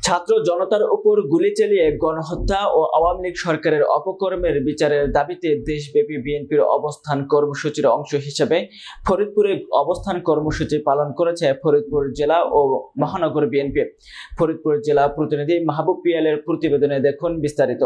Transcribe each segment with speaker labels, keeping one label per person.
Speaker 1: ছাত্র জনতার উপর গুলি চালিয়ে গণহত্যা ও আওয়ামী লীগ সরকারের অপকর্মের বিচারের দাবিতে দেশব্যাপী বিএনপির অবস্থান কর্মসূচির অংশ হিসেবে ফরিদপুরে অবস্থান কর্মসূচি পালন করেছে ফরিদপুর জেলা ও মহানগর বিএনপি। ফরিদপুর জেলা প্রতিনিধি মাহবুব পিয়ালের প্রতিবেদনে দেখুন বিস্তারিত।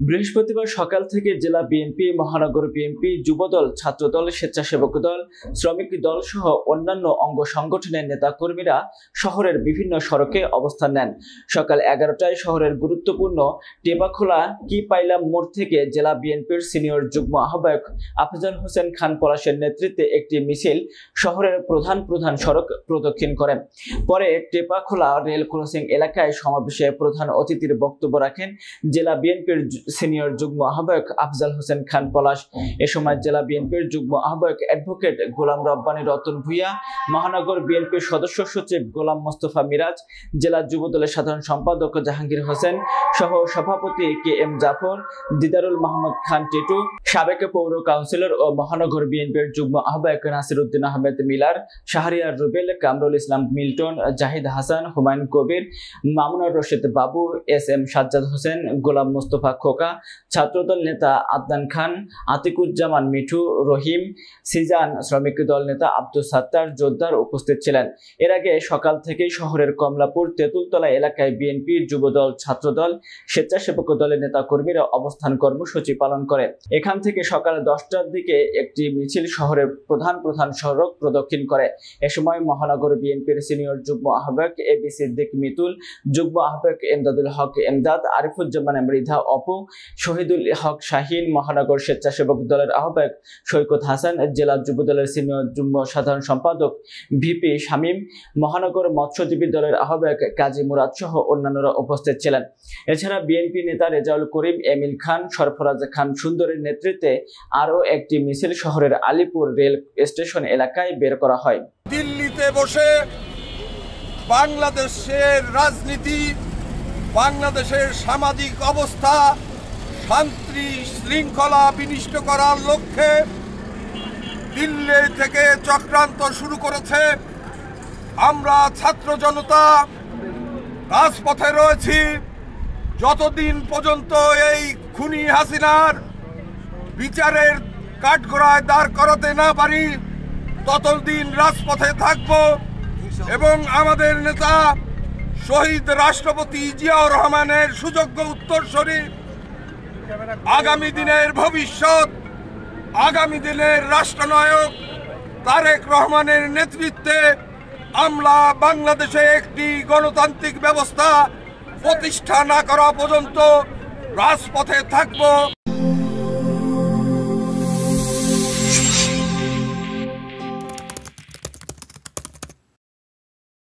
Speaker 1: বৃহস্পতিবার সকাল থেকে জেলা বিএনপি, মহানগর বিএনপি, যুবদল, ছাত্রদল, স্বেচ্ছাসেবক দল, শ্রমিক দল সহ অন্যান্য অঙ্গ সংগঠনের নেতা কর্মীরা শহরের বিভিন্ন সড়কে অবস্থান নেন। সকাল 11টায় শহরের গুরুত্বপূর্ণ টেপাখোলা কি পাইলাম মোড় থেকে জেলা বিএনপির সিনিয়র যুগ্ম আহ্বায়ক আফজাল হোসেন খান পলাশের নেতৃত্বে একটি মিছিল শহরের প্রধান সড়ক প্রদক্ষিণ করে। পরে টেপাখোলা রেল ক্রসিং এলাকায় সমাবেশে প্রধান অতিথির বক্তব্য রাখেন জেলা বিএনপির সিনিয়র যুগ্ম আহ্বায়ক আফজাল হোসেন খান পলাশ। এ সময় জেলা বিএনপির যুগ্ম আহ্বায়ক অ্যাডভোকেট গোলাম রব্বানী রতন ভূঁইয়া, মহানগর বিএনপির সদস্য সচিব গোলাম মোস্তফা মিরাজ, জেলা যুবদলের সাধারণ সম্পাদক জাহাঙ্গীর হোসেন সহ সভাপতি কে এম জাফর, দিদারুল মাহমুদ খান টিটু, সাবেক পৌর কাউন্সিলর ও মহানগর বিএনপির যুগ্ম আহ্বায়ক নাসির উদ্দিন আহমেদ মিলার, শাহরিয়ার রুবেল, কামরুল ইসলাম মিল্টন, জাহিদ হাসান, হুমায়ুন কবির, মামুনুর রশিদ বাবু, এস এম সাজ্জাদ হোসেন, গোলাম মোস্তফা খোকা, ছাত্রদল নেতা আদনান খান, আতিকুজ্জামান মিঠু, রহিম, সিজান, শ্রমিক দল নেতা আব্দুল সাত্তার জোদ্দার উপস্থিত ছিলেন। এর আগে সকাল থেকেই শহরের কমলাপুর তেঁতুলতলা এলাকায় বিএনপি, যুবদল, ছাত্রদল, স্বেচ্ছাসেবক দলের নেতা কর্মীরা অবস্থান কর্মসূচি পালন করে। এখান থেকে সকাল 10টার দিকে একটি মিছিল শহরের প্রধান সড়ক প্রদক্ষিণ করে। এ সময় মহানগর বিএনপির সিনিয়র যুগ্ম আহ্বায়ক এ বি সিদ্দিক মিতুল, যুগ্ম আহ্বায়ক এমদাদুল হক এমদাদ, আরিফুজ্জামান মৃধা অপু, শহীদুল হক শাহিন, মহানগর স্বেচ্ছাসেবক দলের আহ্বায়ক সৈকত হাসান, জেলা যুবদলের সিনিয়র যুগ্ম সাধারণ সম্পাদক ভিপি শামীম, মহানগর মৎস্যজীবী দলের আহ্বায়ক কাজী মুরাদ সহ অন্যান্যরা উপস্থিত ছিলেন। এছাড়া বিএনপি নেতা রেজাউল করিম, এমিল খান, সরফরাজ খান সুন্দরের নেতৃত্বে আরও একটি মিছিল শহরের আলীপুর রেল স্টেশন এলাকায় বের করা হয়।
Speaker 2: দিল্লিতে বসে বাংলাদেশের রাজনীতি, বাংলাদেশের সামাজিক অবস্থা, শান্তি শৃঙ্খলা বিনষ্ট করার লক্ষ্যে দিল্লি থেকে চক্রান্ত শুরু করেছে। আমরা ছাত্র জনতা রাজপথে রয়েছি। যতদিন পর্যন্ত এই খুনি হাসিনার বিচারের কাঠগড়ায় দাঁড় করাতে না পারি ততদিন রাজপথে থাকব এবং আমাদের নেতা শহীদ রাষ্ট্রপতি জিয়াউর রহমানের সুযোগ্য উত্তরসূরি, আগামী দিনের ভবিষ্যৎ, আগামী দিনের রাষ্ট্রনায়ক তারেক রহমানের নেতৃত্বে আমরা বাংলাদেশে একটি গণতান্ত্রিক ব্যবস্থা প্রতিষ্ঠা না করা পর্যন্ত রাজপথে থাকব।